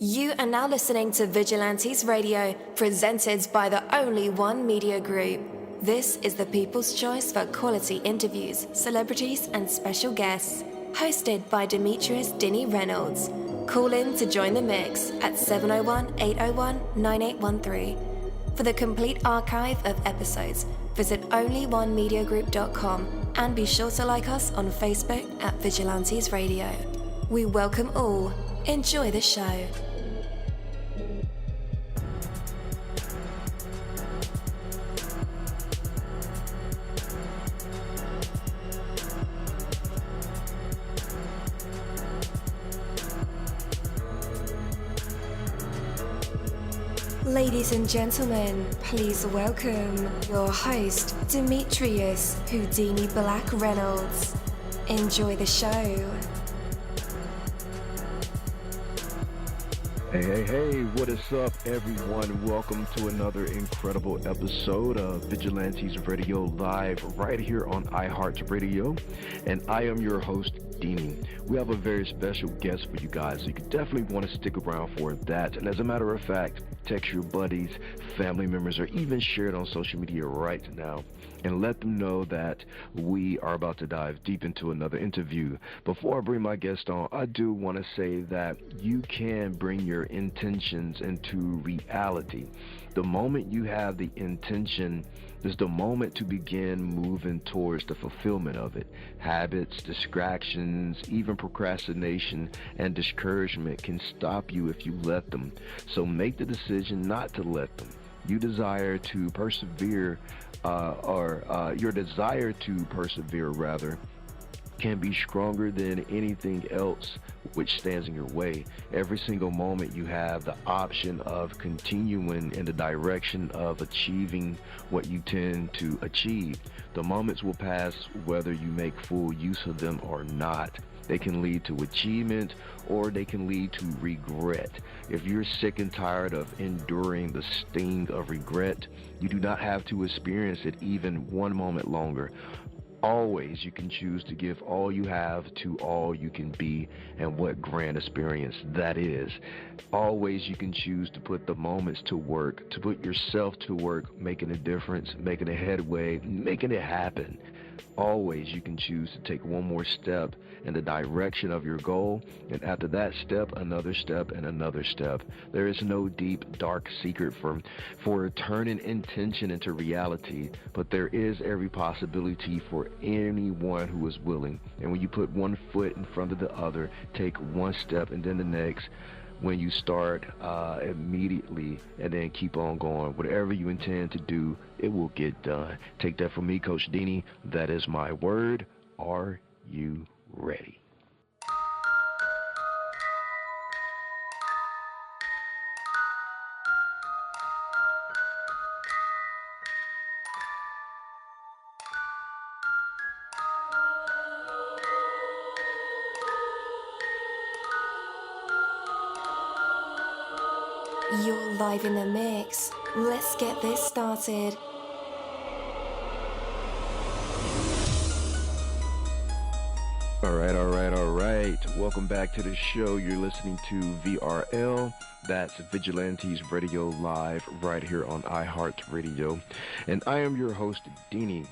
You are now listening to Vigilantes Radio, presented by the Only One Media Group. This is the people's choice for quality interviews, celebrities, and special guests. Hosted by Demetrius Dinny Reynolds. Call in to join the mix at 701-801-9813. For the complete archive of episodes, visit onlyonemediagroup.com and be sure to like us on Facebook at Vigilantes Radio. We welcome all. Enjoy the show. Ladies and gentlemen, please welcome your host, Demetrius Houdini Black Reynolds. Enjoy the show. Hey, what is up, everyone? Welcome to another incredible episode of Vigilantes Radio Live right here on iHeartRadio, and I am your host, Dini. We have a very special guest for you guys, so you could definitely want to stick around for that. And as a matter of fact, text your buddies, family members, or even share it on social media right now and let them know that we are about to dive deep into another interview. Before I bring my guest on, I do want to say that you can bring your intentions into reality. The moment you have the intention is the moment to begin moving towards the fulfillment of it. Habits, distractions, even procrastination and discouragement can stop you if you let them. So make the decision not to let them. You desire to persevere, your desire to persevere rather, can be stronger than anything else which stands in your way. Every single moment you have the option of continuing in the direction of achieving what you tend to achieve. The moments will pass whether you make full use of them or not. They can lead to achievement or they can lead to regret. If you're sick and tired of enduring the sting of regret, you do not have to experience it even one moment longer. Always you can choose to give all you have to all you can be, and what grand experience that is. Always you can choose to put the moments to work, to put yourself to work, making a difference, making a headway, making it happen. Always you can choose to take one more step in the direction of your goal, and after that step, another step and another step. There is no deep, dark secret for turning intention into reality, but there is every possibility for anyone who is willing. And when you put one foot in front of the other, take one step and then the next, when you start immediately and then keep on going. Whatever you intend to do, it will get done. Take that from me, Coach Dini. That is my word. Are you ready? You're live in the mix. Let's get this started. All right. Welcome back to the show. You're listening to VRL. That's Vigilantes Radio Live right here on iHeartRadio. And I am your host, Dini.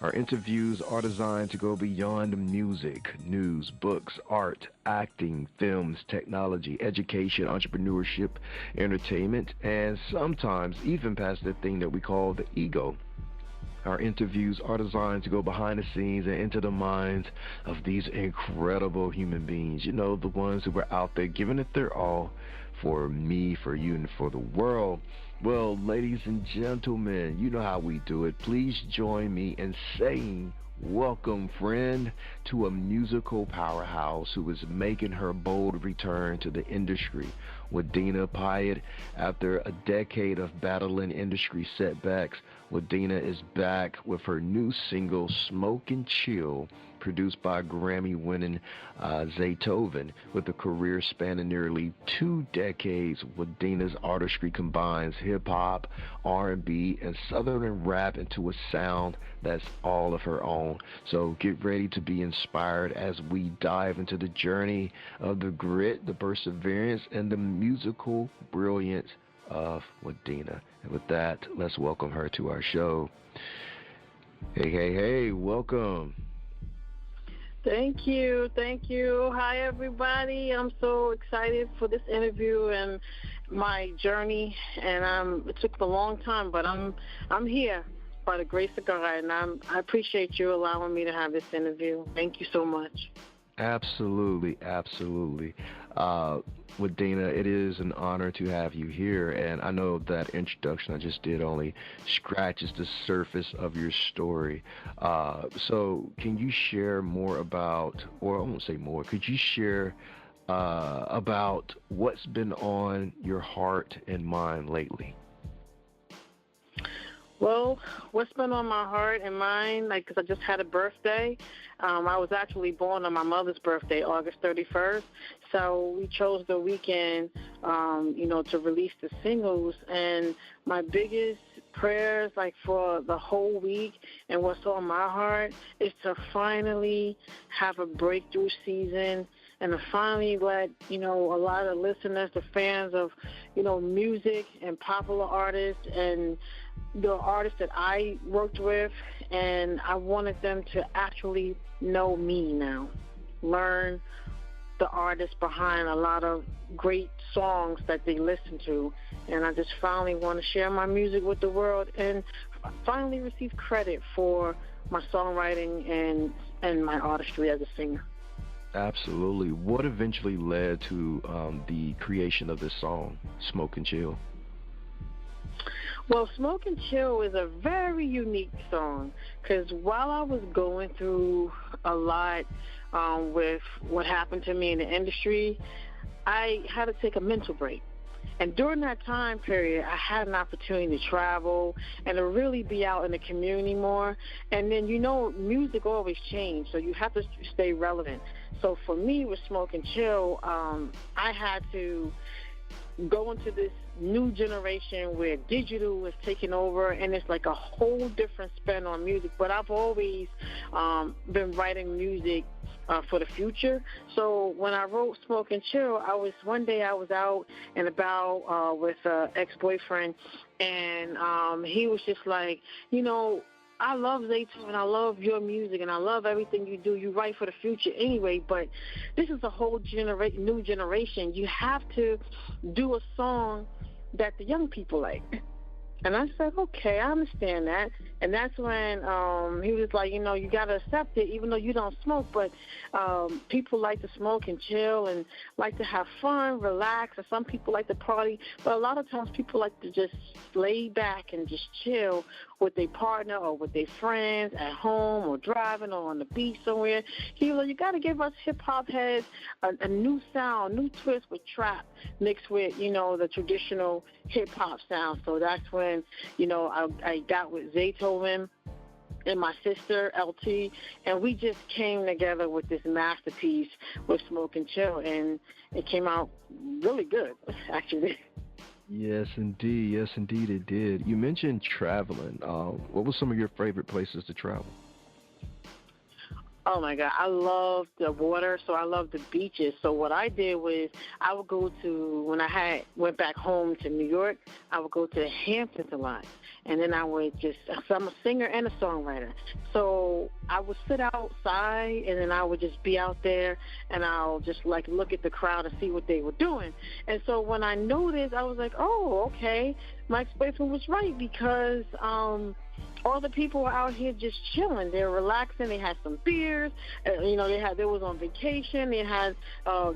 Our interviews are designed to go beyond music, news, books, art, acting, films, technology, education, entrepreneurship, entertainment, and sometimes even past the thing that we call the ego. Our interviews are designed to go behind the scenes and into the minds of these incredible human beings. You know, the ones who are out there giving it their all for me, for you, and for the world. Well, ladies and gentlemen, you know how we do it. Please join me in saying welcome, friend, to a musical powerhouse who is making her bold return to the industry. Wadena Pyatt, after a decade of battling industry setbacks, Wadena is back with her new single, SmokeNChill, produced by Grammy-winning Zaytoven. With a career spanning nearly 2 decades, Wadena's artistry combines hip-hop, R&B, and southern rap into a sound that's all of her own. So get ready to be inspired as we dive into the journey of the grit, the perseverance, and the musical brilliance of Wadena. And with that, let's welcome her to our show. Hey, welcome. Thank you. Hi, everybody. I'm so excited for this interview and my journey. And it took a long time, but I'm here by the grace of God. And I appreciate you allowing me to have this interview. Thank you so much. Absolutely. Wadena, it is an honor to have you here, and I know that introduction I just did only scratches the surface of your story. So can you share more about, or I won't say more, could you share about what's been on your heart and mind lately? Well, what's been on my heart and mind, because I just had a birthday. I was actually born on my mother's birthday, August 31st. So we chose the weekend, to release the singles. And my biggest prayers, for the whole week and what's on my heart is to finally have a breakthrough season and to finally let, a lot of listeners, the fans of, music and popular artists and the artists that I worked with, and I wanted them to actually know me now, learn the artists behind a lot of great songs that they listen to, and I just finally want to share my music with the world and finally receive credit for my songwriting and my artistry as a singer. Absolutely. What eventually led to the creation of this song, SmokeNChill? Well, SmokeNChill is a very unique song because while I was going through a lot with what happened to me in the industry, I had to take a mental break. And during that time period, I had an opportunity to travel and to really be out in the community more. And then, music always changes, so you have to stay relevant. So for me with SmokeNChill, I had to go into this new generation where digital is taking over, and it's like a whole different spin on music. But I've always been writing music for the future. So when I wrote SmokeNChill, one day I was out and about with an ex-boyfriend, and he was just like, I love Zaytoven, I love your music, and I love everything you do. You write for the future anyway, but this is a whole new generation. You have to do a song that the young people like. And I said, okay, I understand that. And that's when he was like, you got to accept it, even though you don't smoke. But people like to smoke and chill and like to have fun, relax. And some people like to party. But a lot of times people like to just lay back and just chill with their partner or with their friends at home or driving or on the beach somewhere. He was like, you got to give us hip-hop heads a new sound, new twist with trap mixed with, the traditional hip-hop sound. So that's when, I got with Zaytoven and my sister, LT, and we just came together with this masterpiece with SmokeNChill, and it came out really good, actually. Yes, indeed it did. You mentioned traveling. What were some of your favorite places to travel? Oh, my God. I love the water, so I love the beaches. So what I did was I would go to, when I went back home to New York, I would go to the Hamptons a lot. And then I would so I'm a singer and a songwriter. So I would sit outside, and then I would just be out there, and I'll just, look at the crowd and see what they were doing. And so when I noticed, I was like, oh, okay, my ex-boyfriend was right, because all the people were out here just chilling. They were relaxing. They had some beers. They was on vacation. They had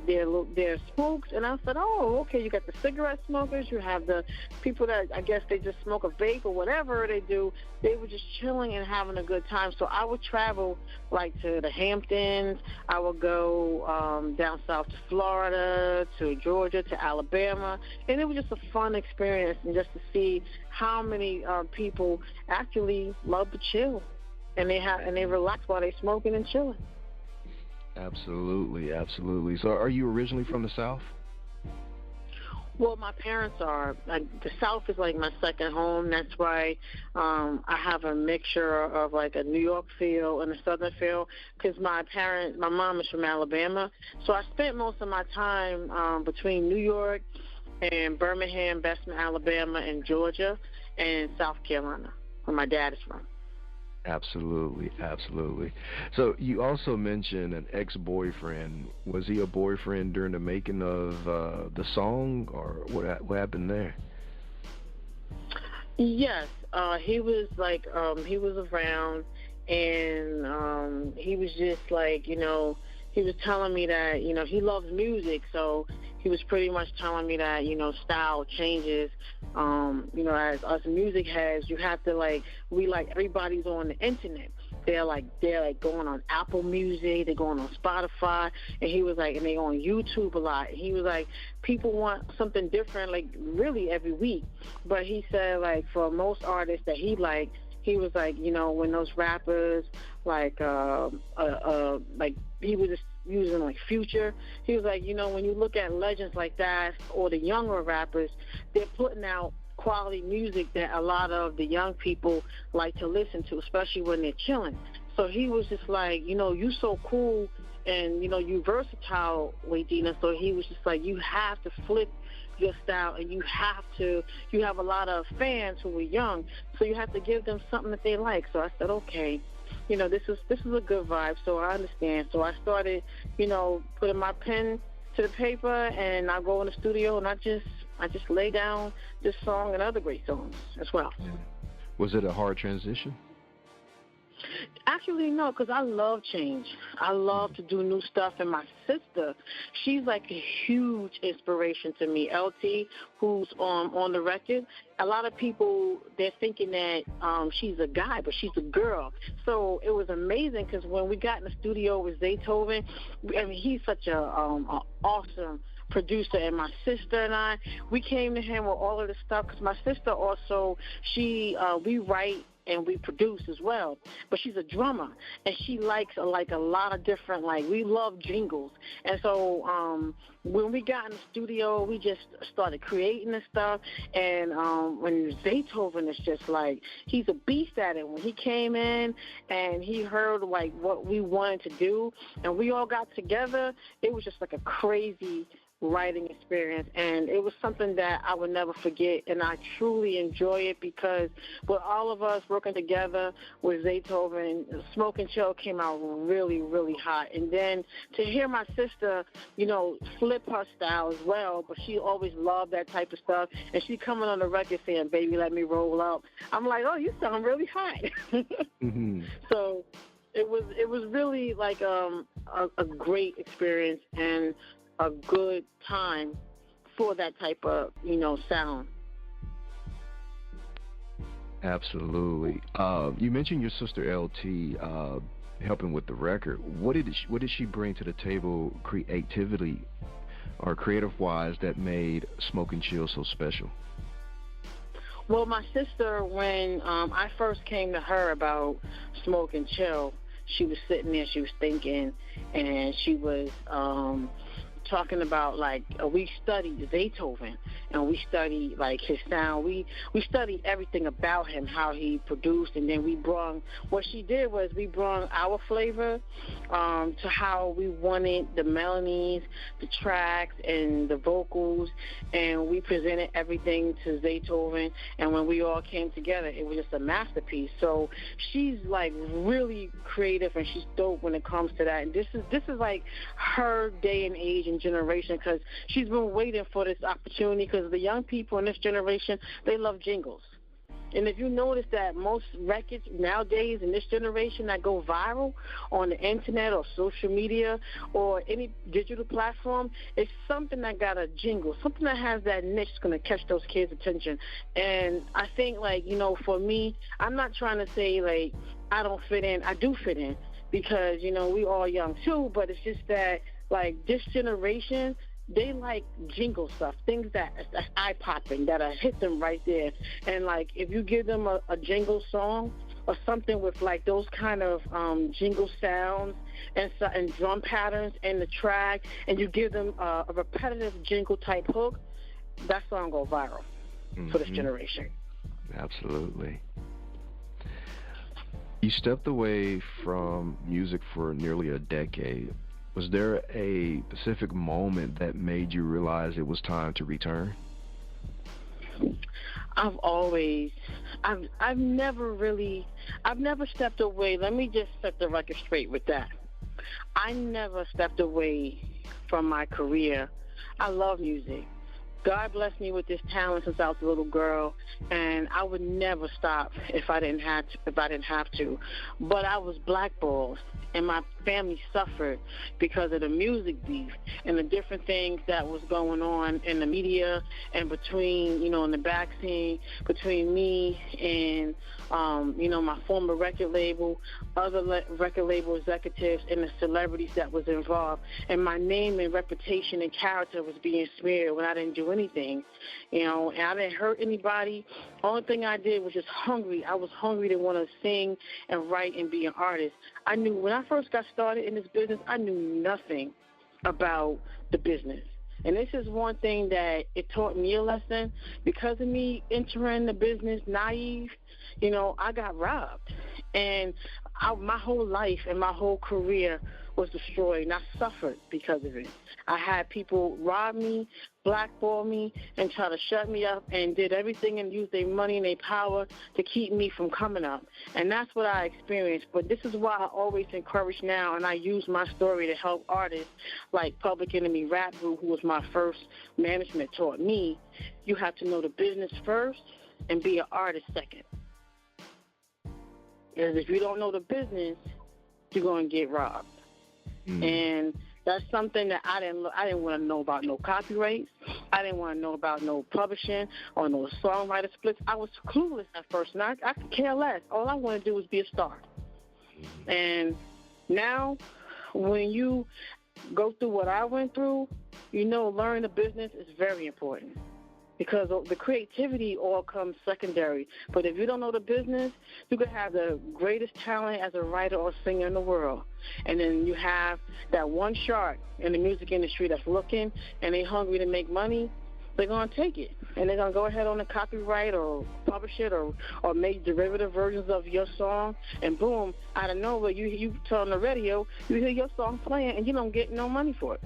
their smokes. And I said, oh, okay, you got the cigarette smokers. You have the people that I guess they just smoke a vape or whatever they do. They were just chilling and having a good time. So I would travel to the Hamptons. I would go down south to Florida, to Georgia, to Alabama. And it was just a fun experience, and just to see how many people actually love to chill, and they relax while they smoking and chilling. Absolutely, absolutely. So are you originally from the South? Well, my parents are. The South is like my second home. That's why I have a mixture of like a New York feel and a Southern feel. Because my mom is from Alabama, so I spent most of my time between New York and Birmingham, Bessemer, Alabama, and Georgia, and South Carolina, where my dad is from. Absolutely, absolutely. So you also mentioned an ex-boyfriend. Was he a boyfriend during the making of the song, or what happened there? Yes, he was like he was around, and he was just like he was telling me that he loves music, so he was pretty much telling me that style changes. As us music heads, you have to everybody's on the internet. They're like going on Apple Music, they're going on Spotify, and he was like, and they on YouTube a lot. And he was like, people want something different, like really every week. But he said like for most artists that he liked, he was like, when those rappers like he was just using like Future, he was like, when you look at legends like that or the younger rappers, they're putting out quality music that a lot of the young people like to listen to, especially when they're chilling. So he was just like, you so cool and you versatile, Wadena. So he was just like, you have to flip your style, and you have a lot of fans who are young, so you have to give them something that they like. So I said, okay, this is a good vibe, so I understand. So I started, putting my pen to the paper, and I go in the studio and I just lay down this song and other great songs as well. Yeah. Was it a hard transition? Actually, no, because I love change. I love to do new stuff. And my sister, she's like a huge inspiration to me. LT, who's on the record, a lot of people, they're thinking that she's a guy, but she's a girl. So it was amazing because when we got in the studio with Zaytoven, he's such a awesome producer, and my sister and I, we came to him with all of this stuff because my sister also, we write and we produce as well, but she's a drummer, and she likes a lot of different, we love jingles. And so when we got in the studio, we just started creating this stuff, and when Zaytoven is just he's a beast at it. When he came in and he heard what we wanted to do, and we all got together, it was just like a crazy writing experience, and it was something that I would never forget, and I truly enjoy it because with all of us working together with Zaytoven, SmokeNChill came out really, really hot. And then to hear my sister, flip her style as well, but she always loved that type of stuff, and she coming on the record saying, "Baby, let me roll up." I'm like, "Oh, you sound really hot." Mm-hmm. So it was really like a great experience and a good time for that type of, sound. Absolutely. You mentioned your sister LT helping with the record. What did she bring to the table creatively or creative-wise that made SmokeNChill so special? Well, my sister, when I first came to her about SmokeNChill, she was sitting there, she was thinking, and she was talking about we studied Zaytoven, and we studied his sound. We studied everything about him, how he produced, and then we brought our flavor to how we wanted the melodies, the tracks, and the vocals, and we presented everything to Zaytoven. And when we all came together, it was just a masterpiece. So she's really creative, and she's dope when it comes to that. And this is her day and age and generation, because she's been waiting for this opportunity, because the young people in this generation, they love jingles. And if you notice that most records nowadays in this generation that go viral on the internet or social media or any digital platform, it's something that got a jingle, something that has that niche that's going to catch those kids' attention. And I think, for me, I'm not trying to say, I don't fit in. I do fit in because, we all young too, but it's just that, this generation, they like jingle stuff, things that's eye-popping, that'll hit them right there. And, if you give them a jingle song or something with like those kind of jingle sounds and drum patterns in the track, and you give them a repetitive jingle type hook, that song go viral for this generation. Absolutely. You stepped away from music for nearly a decade. Was there a specific moment that made you realize it was time to return? I've never stepped away. Let me just set the record straight with that. I never stepped away from my career. I love music. God blessed me with this talent since I was a little girl, and I would never stop if I didn't have to. But I was blackballed, and my family suffered because of the music beef and the different things that was going on in the media and between, in the back scene, between me and, my former record label, other record label executives, and the celebrities that was involved. And my name and reputation and character was being smeared when I didn't do anything, and I didn't hurt anybody. Only thing I did was just hungry. I was hungry to want to sing and write and be an artist. I knew when I first got started in this business, I knew nothing about the business. And this is one thing that it taught me a lesson. Because of me entering the business naive, I got robbed. And my whole life and my whole career was destroyed, and I suffered because of it. I had people rob me, blackball me, and try to shut me up, and did everything and use their money and their power to keep me from coming up. And that's what I experienced. But this is why I always encourage now, and I use my story to help artists like Public Enemy Rap Group, who was my first management, taught me. You have to know the business first and be an artist second. Because if you don't know the business, you're going to get robbed. And that's something that I didn't want to know about no copyrights. I didn't want to know about no publishing or no songwriter splits. I was clueless at first, and I could care less. All I want to do is be a star. And now, when you go through what I went through, learning the business is very important. Because the creativity all comes secondary. But if you don't know the business, you could have the greatest talent as a writer or singer in the world. And then you have that one shark in the music industry that's looking and they're hungry to make money. They're going to take it. And they're going to go ahead on the copyright or publish it or make derivative versions of your song. And boom, out of nowhere, you turn on the radio, you hear your song playing, and you don't get no money for it.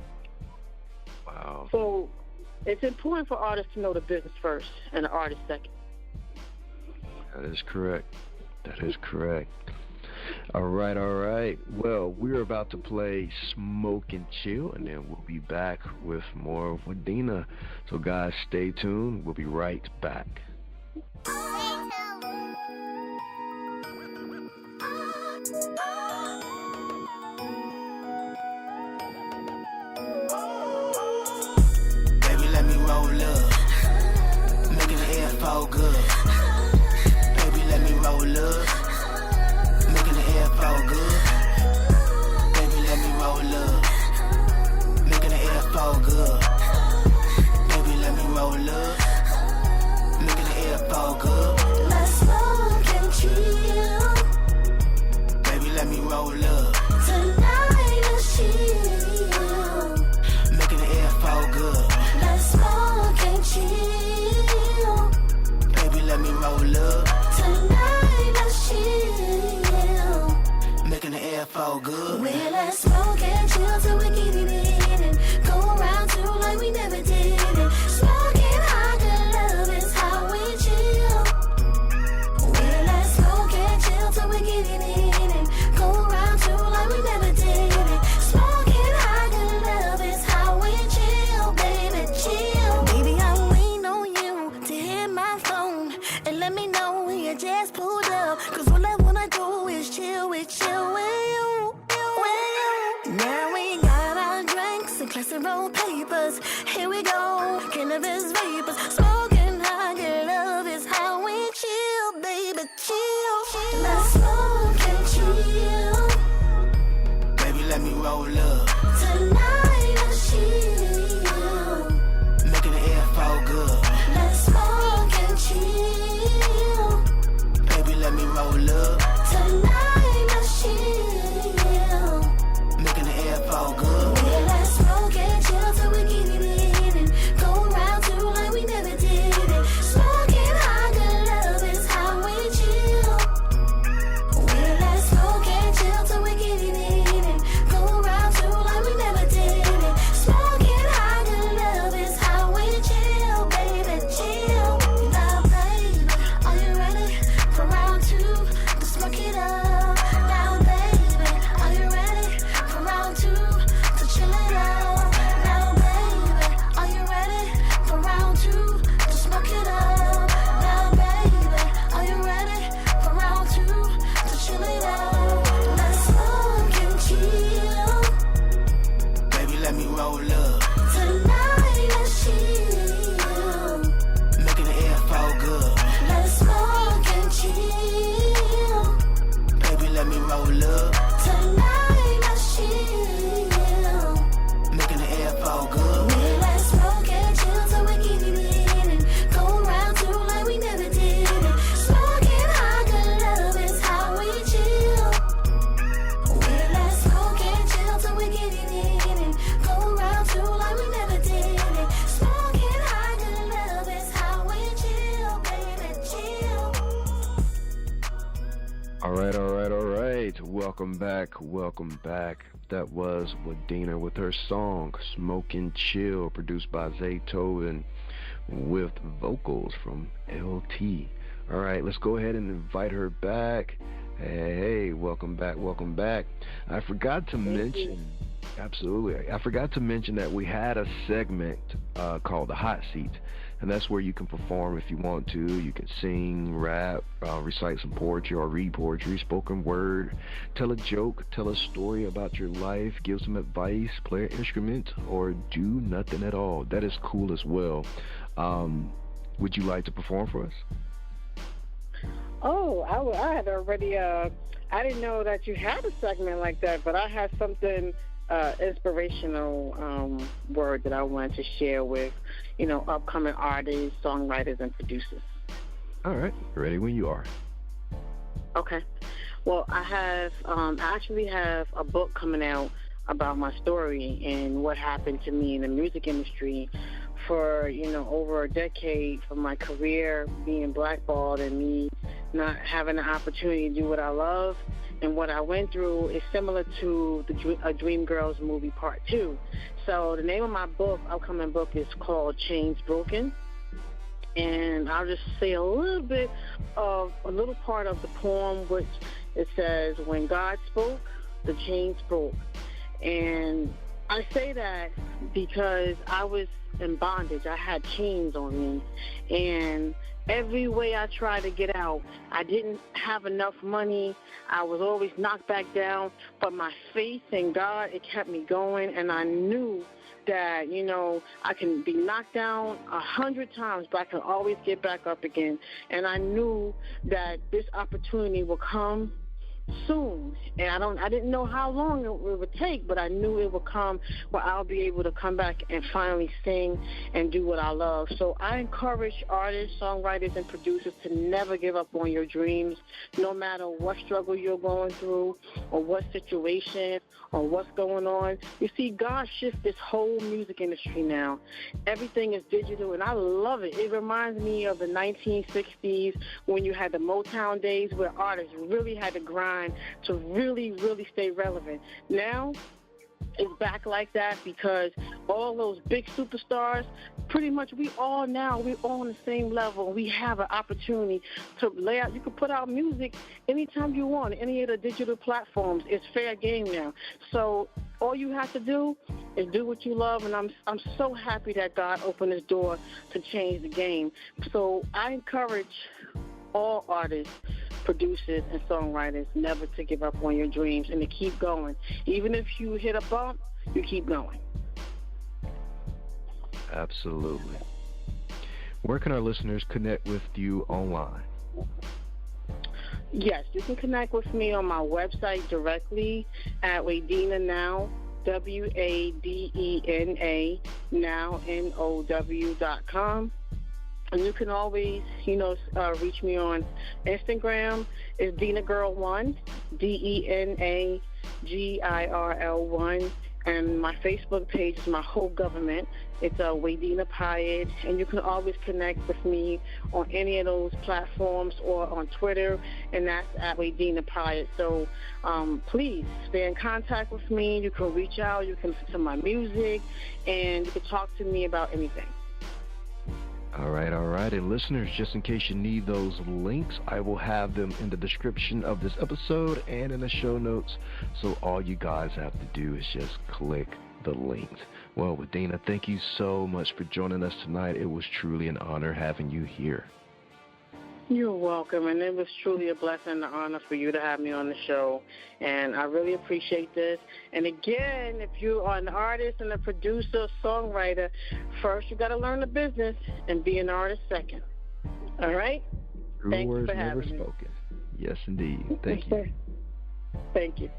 Wow. So it's important for artists to know the business first and the artist second. That is correct. All right. Well, we're about to play SmokeNChill, and then we'll be back with more of Wadena. So, guys, stay tuned. We'll be right back. All good. Baby, let me roll up. Making the air fall good. Baby, let me roll up. Making the air fall good. Baby, let me roll up. Making the air fall good. Let's smoke and chill. Baby, let me roll up. Tonight is chill. Making the air fall good. Let's smoke and chill. Let me roll up. Tonight let's chill. Making the air fall good. Well, let's smoke and chill till we get it in and go around too like we never did it. Smoking hot, good love is how we chill. Well, let's smoke and chill till we get it in and go around too like we never did it. Smoking hot, good love is how we chill, baby, chill. Baby, I'm waiting on you to hit my phone and let me know when you just pulled up. Cause all I wanna do is chill with you. Now we got our drinks and classic roll papers. Here we go, cannabis vapors. Smoking hot, your love is how we chill, baby, chill. Let's smoke and chill. Baby, let me roll up. Tonight let's chill. Making the air fall good. Let's smoke and chill. Baby, let me roll up. All right, all right, all right. Welcome back, welcome back. That was Wadena with her song SmokeNChill, produced by Zaytoven, with vocals from LT. All right, let's go ahead and invite her back. Hey, welcome back, welcome back. I forgot to mention, absolutely, I forgot to mention that we had a segment called the Hot Seat, and that's where you can perform if you want to. You can sing, rap, recite some poetry or read poetry, spoken word, tell a joke, tell a story about your life, give some advice, play an instrument, or do nothing at all. That is cool as well. Would you like to perform for us? Oh, I had already, I didn't know that you had a segment like that, but I had something inspirational word that I wanted to share with, upcoming artists, songwriters, and producers. All right, ready when you are. Okay. Well, I actually have a book coming out about my story and what happened to me in the music industry for, over a decade, for my career being blackballed and me not having the opportunity to do what I love. And what I went through is similar to a Dreamgirls movie Part 2. So the name of my upcoming book, is called Chains Broken. And I'll just say a little part of the poem, which it says, when God spoke, the chains broke. And I say that because I was in bondage. I had chains on me. And every way I tried to get out, I didn't have enough money. I was always knocked back down. But my faith in God, it kept me going. And I knew that, I can be knocked down 100 times, but I can always get back up again. And I knew that this opportunity will come soon. And I didn't know how long it would take, but I knew it would come where I'll be able to come back and finally sing and do what I love. So I encourage artists, songwriters, and producers to never give up on your dreams, no matter what struggle you're going through or what situation or what's going on. You see, God shifted this whole music industry now. Everything is digital, and I love it. It reminds me of the 1960s when you had the Motown days where artists really had to grind to really, really stay relevant. Now, it's back like that because all those big superstars, pretty much we're all on the same level. We have an opportunity to lay out. You can put out music anytime you want, any of the digital platforms. It's fair game now. So all you have to do is do what you love, and I'm so happy that God opened this door to change the game. So I encourage all artists, producers, and songwriters never to give up on your dreams and to keep going. Even if you hit a bump, you keep going. Absolutely. Where can our listeners connect with you online? Yes, you can connect with me on my website directly at Wadena Now, WADENA, now, NOW.com. And you can always, reach me on Instagram. It's DenaGirl1, DENAGIRL1. And my Facebook page is my whole government. It's Wadena Pyatt. And you can always connect with me on any of those platforms or on Twitter, and that's at Wadena Pyatt. So please stay in contact with me. You can reach out. You can listen to my music, and you can talk to me about anything. All right. And listeners, just in case you need those links, I will have them in the description of this episode and in the show notes. So all you guys have to do is just click the links. Well, Wadena, thank you so much for joining us tonight. It was truly an honor having you here. You're welcome, and it was truly a blessing and an honor for you to have me on the show, and I really appreciate this. And again, if you are an artist and a producer, songwriter, first you got to learn the business and be an artist second. All right? True Thank words you for never having me. spoken. Yes, indeed. Thank you. Thank you.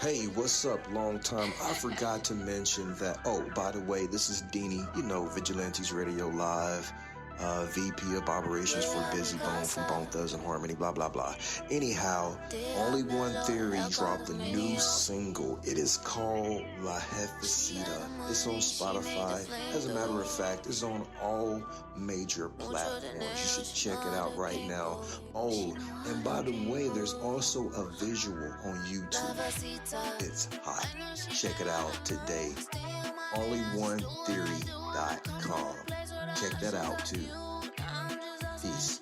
Hey, what's up? Long time. I forgot to mention that. Oh, by the way, this is Deanie, Vigilantes Radio Live. VP of Operations for Busy Bone from Bone Thugs and Harmony, blah, blah, blah. Anyhow, Only One Theory dropped a new single. It is called La Jefecita. It's on Spotify. As a matter of fact, it's on all major platforms. You should check it out right now. Oh, and by the way, there's also a visual on YouTube. It's hot. Check it out today. onlyonetheory.com. Check that out too. Peace.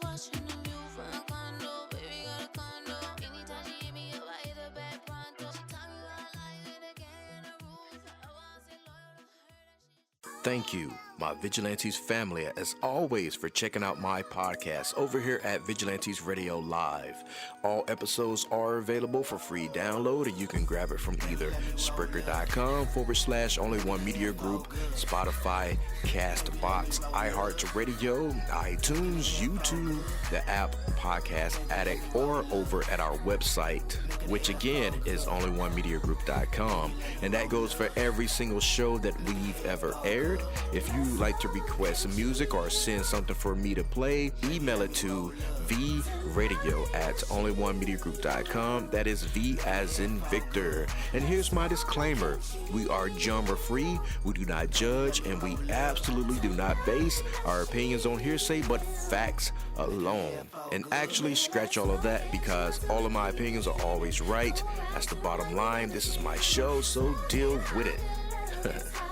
Thank you, my Vigilantes family, as always, for checking out my podcast over here at Vigilantes Radio Live. All episodes are available for free download, and you can grab it from either Spreaker.com/only1media group, Spotify, Castbox, iHeartRadio, iTunes, YouTube, the app Podcast Addict, or over at our website, which again is onlyonemediagroup.com. And that goes for every single show that we've ever aired. If you like to request some music or send something for me to play, email it to vradio@onlyonemediagroup.com. That is V as in Victor. And here's my disclaimer. We are genre free, we do not judge, and we absolutely do not base our opinions on hearsay, but facts alone. And actually, scratch all of that, because all of my opinions are always right. That's the bottom line. This is my show, so deal with it.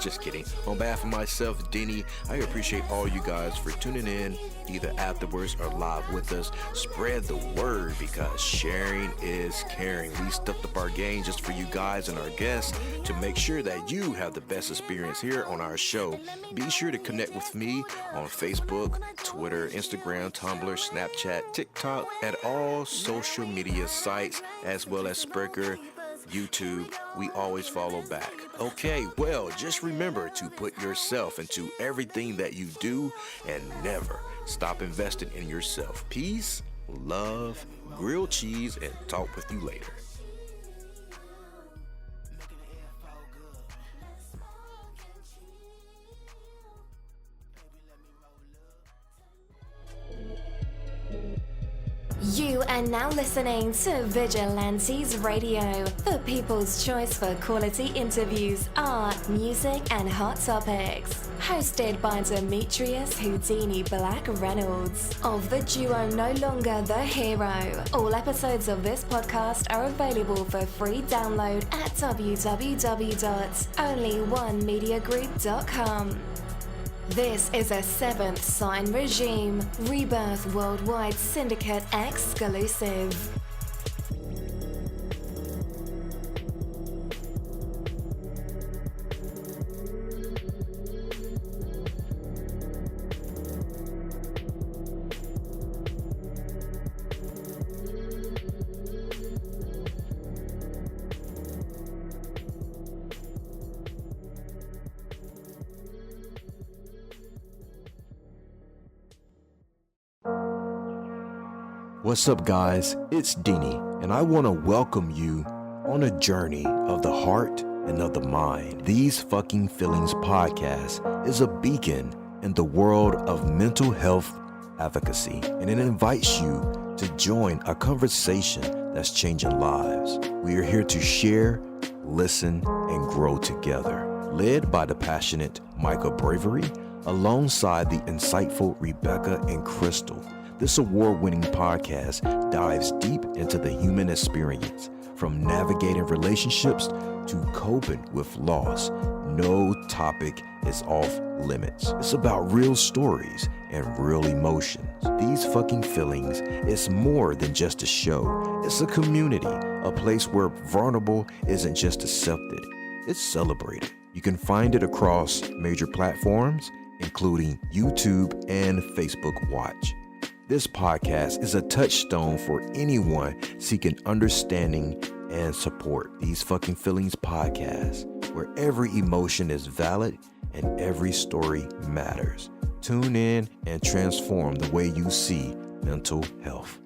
Just kidding. On behalf of myself, Denny, I appreciate all you guys for tuning in, either afterwards or live with us. Spread the word, because sharing is caring. We stepped up our game just for you guys and our guests to make sure that you have the best experience here on our show. Be sure to connect with me on Facebook, Twitter, Instagram, Tumblr, Snapchat, TikTok, and all social media sites, as well as Spreaker, YouTube. We always follow back. Okay, well, just remember to put yourself into everything that you do and never stop investing in yourself. Peace, love, grilled cheese, and talk with you later. You are now listening to Vigilantes Radio, the people's choice for quality interviews, art, music, and hot topics. Hosted by Demetrius Houdini Black Reynolds of the duo No Longer the Hero. All episodes of this podcast are available for free download at www.onlyonemediagroup.com. This is a Seventh Sign Regime Rebirth Worldwide Syndicate exclusive. What's up, guys? It's Dini, and I want to welcome you on a journey of the heart and of the mind. These Fucking Feelings podcast is a beacon in the world of mental health advocacy, and it invites you to join a conversation that's changing lives. We are here to share, listen, and grow together. Led by the passionate Micah Bravery, alongside the insightful Rebecca and Crystal. This award-winning podcast dives deep into the human experience, from navigating relationships to coping with loss. No topic is off limits. It's about real stories and real emotions. These Fucking Feelings is more than just a show. It's a community, a place where vulnerable isn't just accepted, it's celebrated. You can find it across major platforms, including YouTube and Facebook Watch. This podcast is a touchstone for anyone seeking understanding and support. These Fucking Feelings podcast, where every emotion is valid and every story matters. Tune in and transform the way you see mental health.